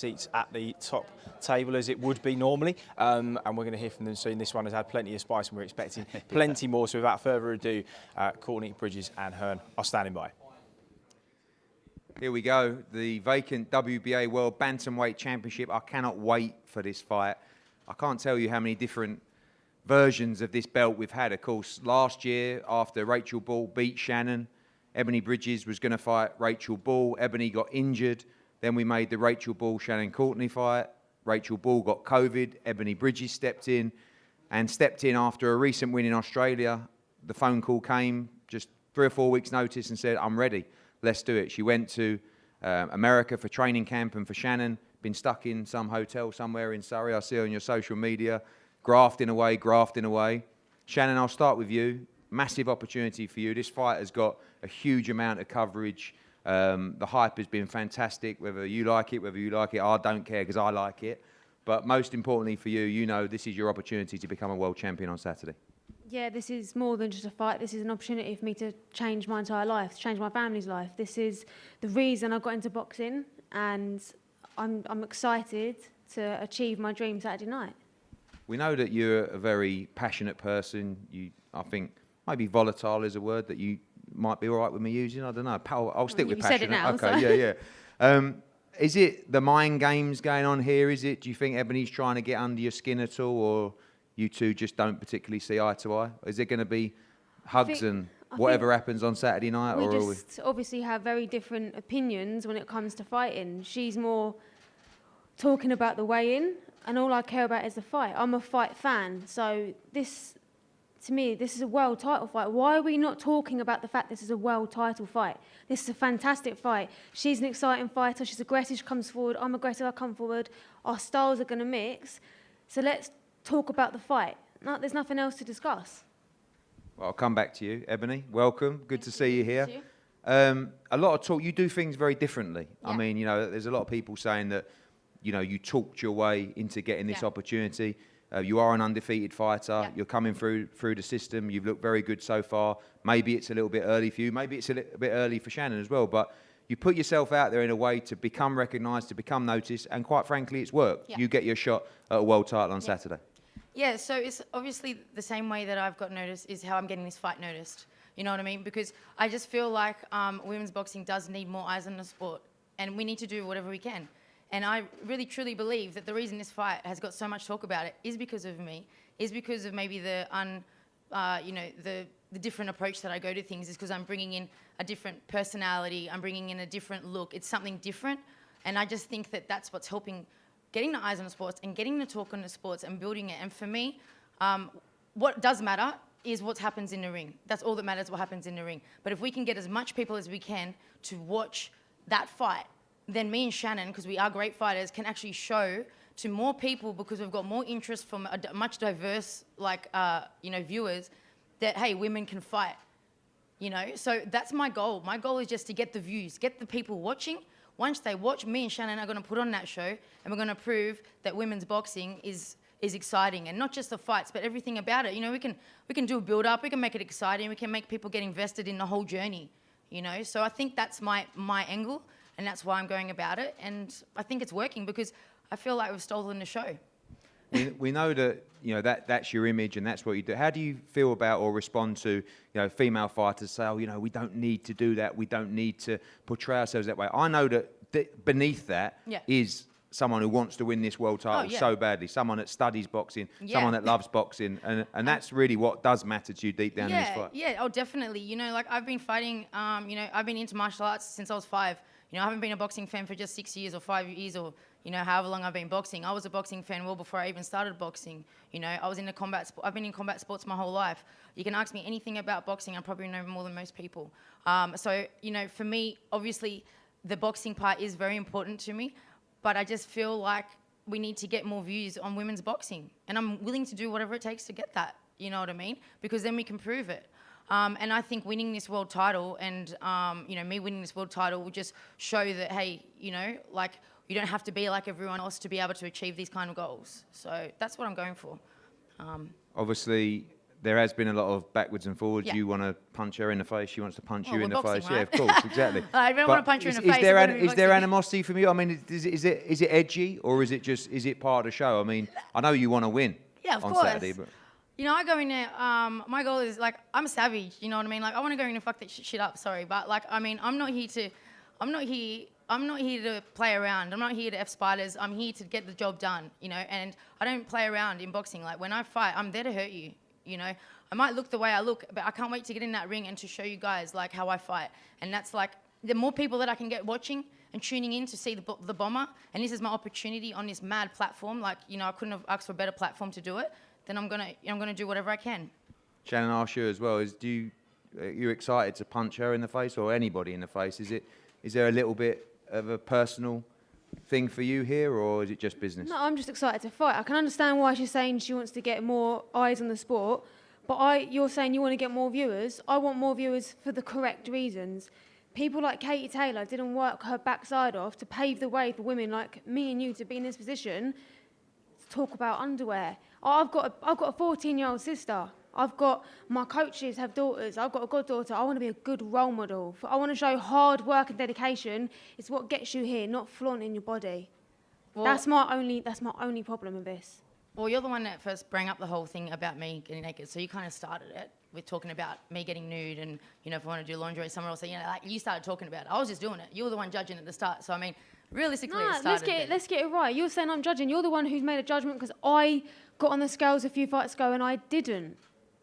seats at the top table as it would be normally, and we're going to hear from them soon. This one has had plenty of spice and we're expecting plenty more, so without further ado, Courtney, Bridges and Hearn are standing by. Here we go, the vacant WBA World Bantamweight Championship. I cannot wait for this fight. I can't tell you how many different versions of this belt we've had. Of course, last year after Rachel Ball beat Shannon, Ebony Bridges was going to fight Rachel Ball. Ebony got injured. Then we made the Rachel Ball Shannon Courtney fight. Rachel Ball got COVID. Ebony Bridges stepped in after a recent win in Australia. The phone call came just 3 or 4 weeks' notice and said, "I'm ready. Let's do it." She went to America for training camp and for Shannon. Been stuck in some hotel somewhere in Surrey. I see on your social media, grafting away, grafting away. Shannon, I'll start with you. Massive opportunity for you. This fight has got a huge amount of coverage. The hype has been fantastic, whether you like it, I don't care because I like it. But most importantly for you, you know this is your opportunity to become a world champion on Saturday. Yeah, this is more than just a fight. This is an opportunity for me to change my entire life, to change my family's life. This is the reason I got into boxing, and I'm excited to achieve my dream Saturday night. We know that you're a very passionate person. I think maybe volatile is a word that you might be all right with me using. I don't know. I'll stick with passionate. You said it now. Okay, So. yeah. Is it the mind games going on here? Do you think Ebony's trying to get under your skin at all, or you two just don't particularly see eye to eye? Is it going to be hugs and whatever happens on Saturday night? We just obviously have very different opinions when it comes to fighting. She's more talking about the weigh-in, and all I care about is the fight. I'm a fight fan, so this, to me, this is a world title fight. Why are we not talking about the fact this is a world title fight? This is a fantastic fight. She's an exciting fighter. She's aggressive. She comes forward. I'm aggressive. I come forward. Our styles are going to mix. So let's talk about the fight. No, there's nothing else to discuss. Well, I'll come back to you, Ebony. Welcome. Good to see you here. Thank you. A lot of talk. You do things very differently. Yeah. I mean, you know, there's a lot of people saying that, you know, you talked your way into getting this opportunity. You are an undefeated fighter. Yeah. You're coming through the system. You've looked very good so far. Maybe it's a little bit early for you. Maybe it's a little bit early for Shannon as well. But you put yourself out there in a way to become recognised, to become noticed, and quite frankly, it's worked. Yeah. You get your shot at a world title on Saturday. Yeah, so it's obviously the same way that I've got noticed is how I'm getting this fight noticed. You know what I mean? Because I just feel like women's boxing does need more eyes on the sport, and we need to do whatever we can. And I really, truly believe that the reason this fight has got so much talk about it is because of me, is because of maybe the different approach that I go to things, is because I'm bringing in a different personality, I'm bringing in a different look. It's something different, and I just think that that's what's helping getting the eyes on the sports and getting the talk on the sports and building it. And for me, what does matter is what happens in the ring. That's all that matters, what happens in the ring. But if we can get as much people as we can to watch that fight, then me and Shannon, because we are great fighters, can actually show to more people, because we've got more interest from a much diverse, viewers, that, hey, women can fight, you know? So that's my goal. My goal is just to get the views, get the people watching. Once they watch, me and Shannon are going to put on that show, and we're going to prove that women's boxing is exciting, and not just the fights, but everything about it. You know, we can do a build-up, we can make it exciting, we can make people get invested in the whole journey, you know? So I think that's my angle, and that's why I'm going about it, and I think it's working because I feel like we've stolen the show. We know that, you know, that's your image and that's what you do. How do you feel about or respond to, you know, female fighters say, oh, you know, we don't need to do that, we don't need to portray ourselves that way? I know that beneath that is someone who wants to win this world title so badly, someone that studies boxing, someone that loves boxing, and that's really what does matter to you deep down in this fight. Yeah, oh, definitely. You know, like I've been fighting, I've been into martial arts since I was 5. You know, I haven't been a boxing fan for just 6 years or 5 years or, you know, however long I've been boxing. I was a boxing fan well before I even started boxing. You know, I've been in combat sports my whole life. You can ask me anything about boxing, I probably know more than most people. So, you know, for me, obviously, the boxing part is very important to me, but I just feel like we need to get more views on women's boxing. And I'm willing to do whatever it takes to get that, you know what I mean? Because then we can prove it. And I think winning this world title and, me winning this world title will just show that, hey, you know, like, you don't have to be like everyone else to be able to achieve these kind of goals. So that's what I'm going for. Obviously, there has been a lot of backwards and forwards. Yeah. You want to punch her in the face, she wants to punch you we're in the boxing, face. right? Yeah, of course, exactly. I don't want to punch her in the face. Is there, I wanna be is there boxing. animosity from you? I mean, is it edgy, or is it part of the show? I mean, I know you want to win Yeah, of on course. Saturday, but You know, I go in there, my goal is, like, I'm a savage, you know what I mean? Like, I want to go in and fuck that shit up, sorry. But, like, I mean, I'm not here to play around. I'm not here to F spiders. I'm here to get the job done, you know? And I don't play around in boxing. Like, when I fight, I'm there to hurt you, you know? I might look the way I look, but I can't wait to get in that ring and to show you guys, like, how I fight. And that's, like, the more people that I can get watching and tuning in to see the bomber, and this is my opportunity on this mad platform, like, you know, I couldn't have asked for a better platform to do it, then I'm gonna do whatever I can. Shannon, asked you as well, are you excited to punch her in the face or anybody in the face? Is there a little bit of a personal thing for you here, or is it just business? No, I'm just excited to fight. I can understand why she's saying she wants to get more eyes on the sport, but you're saying you want to get more viewers. I want more viewers for the correct reasons. People like Katie Taylor didn't work her backside off to pave the way for women like me and you to be in this position to talk about underwear. I've got a 14-year-old sister. My coaches have daughters. I've got a goddaughter. I want to be a good role model. I want to show hard work and dedication. It's what gets you here, not flaunting your body. Well, That's my only problem with this. Well, you're the one that first brought up the whole thing about me getting naked, so you kind of started it with talking about me getting nude and, you know, if I want to do laundry somewhere else, you know, like, you started talking about it. I was just doing it. You were the one judging at the start. So, I mean, realistically, it started. Let's get it right. You're saying I'm judging. You're the one who's made a judgment because I got on the scales a few fights ago and I didn't.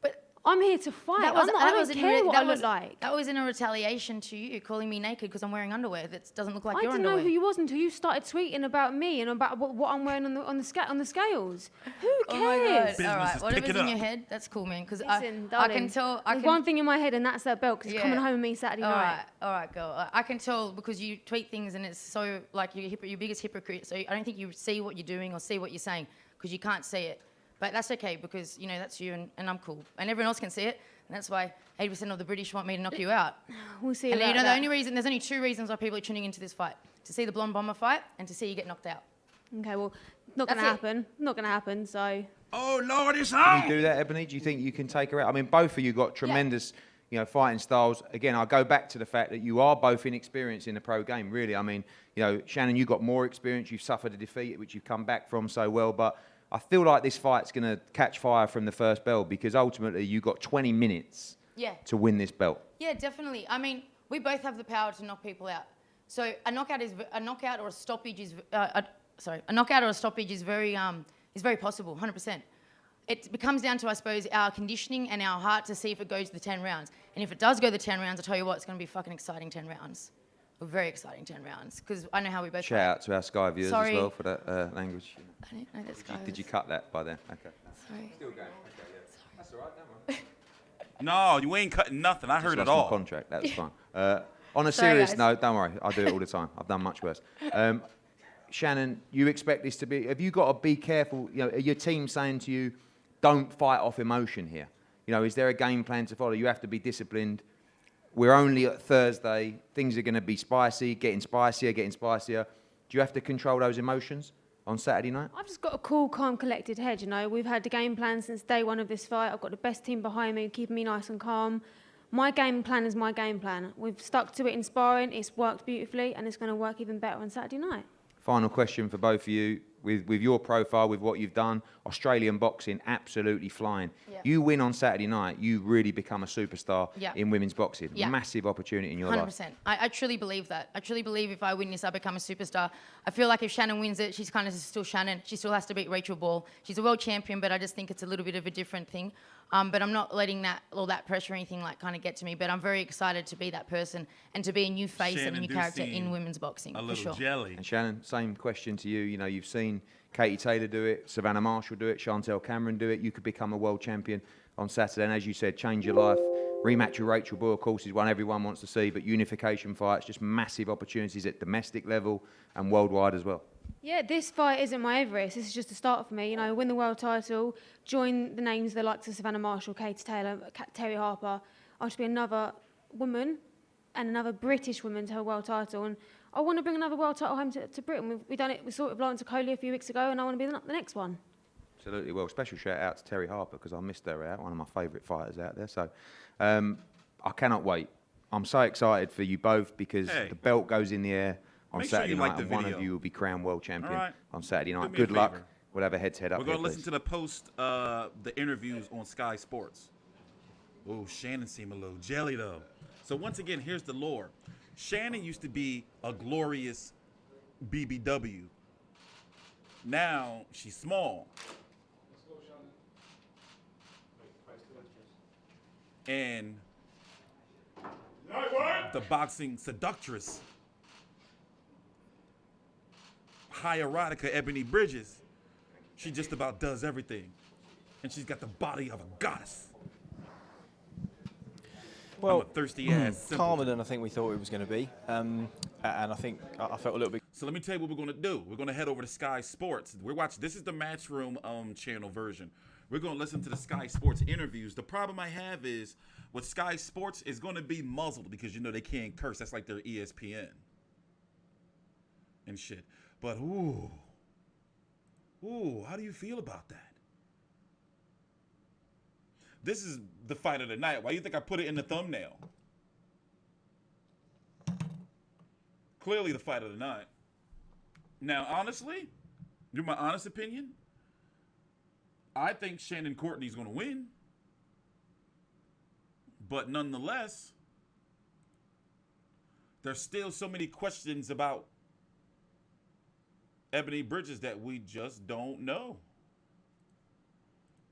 But I'm here to fight. I don't care what I look like. That was in a retaliation to you calling me naked because I'm wearing underwear that doesn't look like I your didn't underwear. know who you was until you started tweeting about me and about what I'm wearing on the scales. Who cares? Oh my God. Business All right, is whatever's picking in your up. head, that's cool, man. Because Listen, I darling, can tell. There's one thing in my head and that's that belt because it's coming home with me Saturday night. All right, girl. I can tell because you tweet things and it's so like you're your biggest hypocrite. So I don't think you see what you're doing or see what you're saying because you can't see it. But that's okay because, you know, that's you and I'm cool. And everyone else can see it. And that's why 80% of the British want me to knock you out. We'll see And about you know, that. there's only two reasons why people are tuning into this fight. To see the blonde bomber fight and to see you get knocked out. Okay, well, not going to That's it. happen. Not going to happen, so... Oh, Lord, it's Can on! you do that, Ebony? Do you think you can take her out? I mean, both of you got tremendous, you know, fighting styles. Again, I go back to the fact that you are both inexperienced in the pro game, really. I mean, you know, Shannon, you got more experience. You've suffered a defeat, which you've come back from so well. But I feel like this fight's going to catch fire from the first bell because ultimately you got 20 minutes to win this belt. Yeah, definitely. I mean, we both have the power to knock people out. So a knockout or a stoppage is very possible, 100%. It comes down to, I suppose, our conditioning and our heart to see if it goes the 10 rounds. And if it does go the 10 rounds, I'll tell you what, it's going to be fucking exciting 10 rounds. A very exciting 10 rounds because I know how we both. Shout out to our Sky viewers Sorry. as well for that language. I didn't know that's Did you cut that by then? Okay. Sorry. Still going. Okay, yeah. That's all right, don't worry. No, you ain't cutting nothing. I heard Just it lost my all. contract. That was fine. On a Sorry, serious guys. note, don't worry. I do it all the time. I've done much worse. Shannon, you expect this to be... Have you got to be careful? You know, are your team saying to you, don't fight off emotion here? You know, is there a game plan to follow? You have to be disciplined. We're only at Thursday. Things are going to be spicy, getting spicier. Do you have to control those emotions on Saturday night? I've just got a cool, calm, collected head, you know. We've had the game plan since day one of this fight. I've got the best team behind me, keeping me nice and calm. My game plan is my game plan. We've stuck to it in sparring. It's worked beautifully, and it's going to work even better on Saturday night. Final question for both of you. With your profile, with what you've done, Australian boxing absolutely flying. Yeah. You win on Saturday night, you really become a superstar Yeah. in women's boxing. Yeah. Massive opportunity in your 100%. life. I truly believe that. I truly believe if I win this, I become a superstar. I feel like if Shannon wins it, she's kind of still Shannon. She still has to beat Rachel Ball. She's a world champion, but I just think it's a little bit of a different thing. But I'm not letting all that pressure or anything like kind of get to me. But I'm very excited to be that person and to be a new face and a Shannon new do character seem in women's boxing. A For little sure. jelly. And Shannon, same question to you. You know, you've seen Katie Taylor do it, Savannah Marshall do it, Chantel Cameron do it. You could become a world champion on Saturday. And as you said, change your life. Rematch with Rachel Ball, of course, is one everyone wants to see. But unification fights, just massive opportunities at domestic level and worldwide as well. Yeah, this fight isn't my Everest. This is just a start for me. You know, win the world title, join the names the likes of Savannah Marshall, Katie Taylor, Terry Harper. I should be another woman and another British woman to her world title. And I want to bring another world title home to Britain. We've done it. We saw it with Lauren Takeley a few weeks ago, and I want to be the next one. Absolutely. Well, special shout out to Terry Harper because I missed her out, one of my favourite fighters out there. So I cannot wait. I'm so excited for you both because the belt goes in the air on Saturday night, and one of you will be crowned world champion on Saturday night. Good luck. We'll have a head-to-head up. We're going to listen to the the interviews on Sky Sports. Oh, Shannon seemed a little jelly, though. So once again, here's the lore. Shannon used to be a glorious BBW. Now she's small. And the boxing seductress, high erotica Ebony Bridges, she just about does everything. And she's got the body of a goddess. Well, I'm a thirsty ass. Calmer than I think we thought it was going to be. And I think I felt a little bit. So let me tell you what we're going to do. We're going to head over to Sky Sports. We're watching. This is the Matchroom channel version. We're going to listen to the Sky Sports interviews. The problem I have is with Sky Sports is going to be muzzled because, you know, they can't curse. That's like their ESPN and shit. But, ooh, how do you feel about that? This is the fight of the night. Why do you think I put it in the thumbnail? Clearly the fight of the night. Now, honestly, my honest opinion, I think Shannon Courtney's going to win. But nonetheless, there's still so many questions about Ebony Bridges that we just don't know.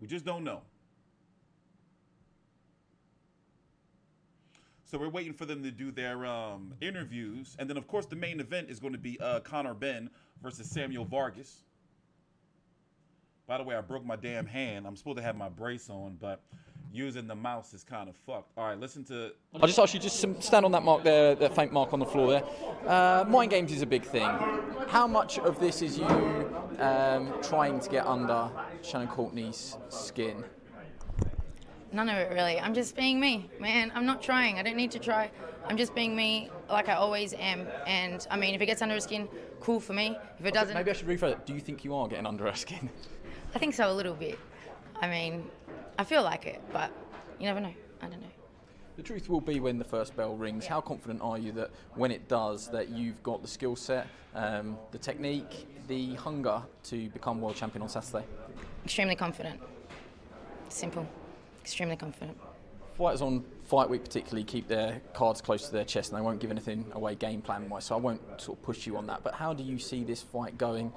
We just don't know. So we're waiting for them to do their interviews. And then, of course, the main event is going to be Conor Benn versus Samuel Vargas. By the way, I broke my damn hand. I'm supposed to have my brace on, but using the mouse is kind of fucked. All right, listen to... I'll just ask you, just stand on that mark there, that faint mark on the floor there. Mind games is a big thing. How much of this is you trying to get under Shannon Courtney's skin? None of it, really. I'm just being me, man. I'm not trying. I don't need to try. I'm just being me like I always am. And, I mean, if it gets under her skin, cool for me. If it doesn't... Maybe I should rephrase it. Do you think you are getting under her skin? I think so, a little bit. I mean, I feel like it, but you never know. I don't know. The truth will be when the first bell rings. How confident are you that when it does, that you've got the skill set, the technique, the hunger to become world champion on Saturday? Extremely confident. Simple. Extremely confident. Fighters on fight week particularly keep their cards close to their chest and they won't give anything away game plan wise, so I won't sort of push you on that. But how do you see this fight going?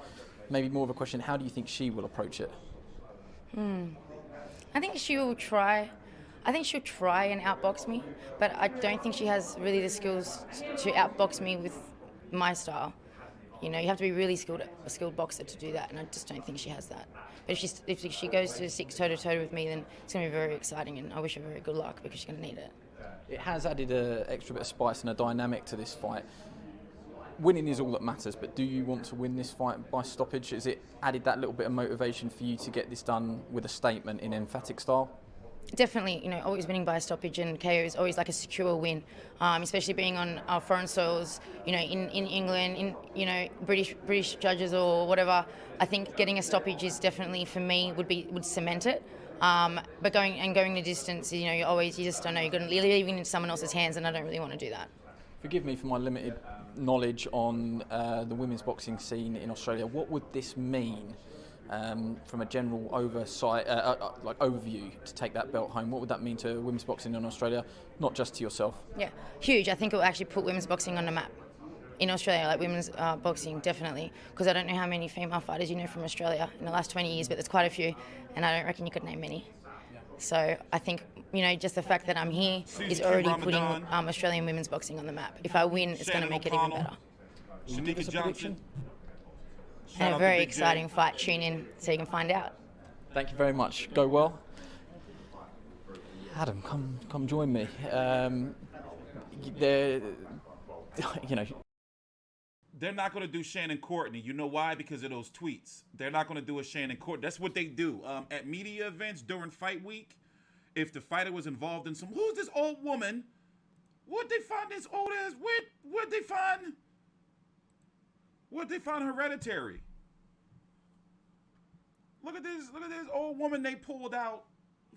Maybe more of a question, how do you think she will approach it? I think she will try. I think she'll try and outbox me, but I don't think she has really the skills to outbox me with my style. You know, you have to be really a skilled boxer to do that, and I just don't think she has that. But if she goes to 6 toe-to-toe with me, then it's going to be very exciting, and I wish her very good luck because she's going to need it. It has added an extra bit of spice and a dynamic to this fight. Winning is all that matters, but do you want to win this fight by stoppage? Has it added that little bit of motivation for you to get this done with a statement in emphatic style? Definitely, you know, always winning by a stoppage and KO is always like a secure win, especially being on our foreign soils, you know, in England, in, you know, British judges or whatever. I think getting a stoppage is definitely, for me, would cement it. But going the distance, you know, you just don't know. You're leaving it in someone else's hands, and I don't really want to do that. Forgive me for my limited knowledge on the women's boxing scene in Australia. What would this mean from a general overview to take that belt home? What would that mean to women's boxing in Australia, not just to yourself? Yeah, huge. I think it will actually put women's boxing on the map in Australia, like women's boxing, definitely. Because I don't know how many female fighters you know from Australia in the last 20 years, but there's quite a few, and I don't reckon you could name many. So I think, you know, just the fact that I'm here is already putting Australian women's boxing on the map. If I win, it's going to make it even better. Shanika Johnson. And a very exciting fight. Tune in so you can find out. Thank you very much. Go well. Adam, come join me. They're not going to do Shannon Courtney. You know why? Because of those tweets. They're not going to do a Shannon Courtney. That's what they do. At media events during fight week, if the fighter was involved in who's this old woman? What'd they find this old ass? What'd they find Hereditary? Look at this old woman they pulled out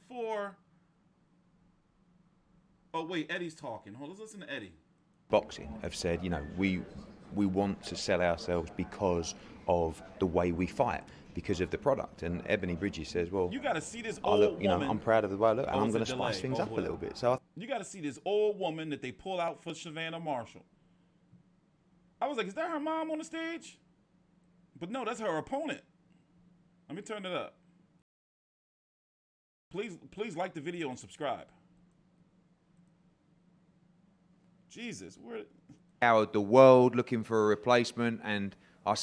for. Oh wait, Eddie's talking. Hold on, let's listen to Eddie. Boxing have said, you know, we want to sell ourselves because of the way we fight, because of the product. And Ebony Bridges says, well, You got to see this I old look, you know, woman. I'm proud of the way I look, and Oh, I'm it's going a to spice delay. things Oh, up a hold little up. bit. So You got to see this old woman that they pulled out for Savannah Marshall. I was like, is that her mom on the stage? But no, that's her opponent. Let me turn it up. Please like the video and subscribe. Jesus, where? scoured the world looking for a replacement, and I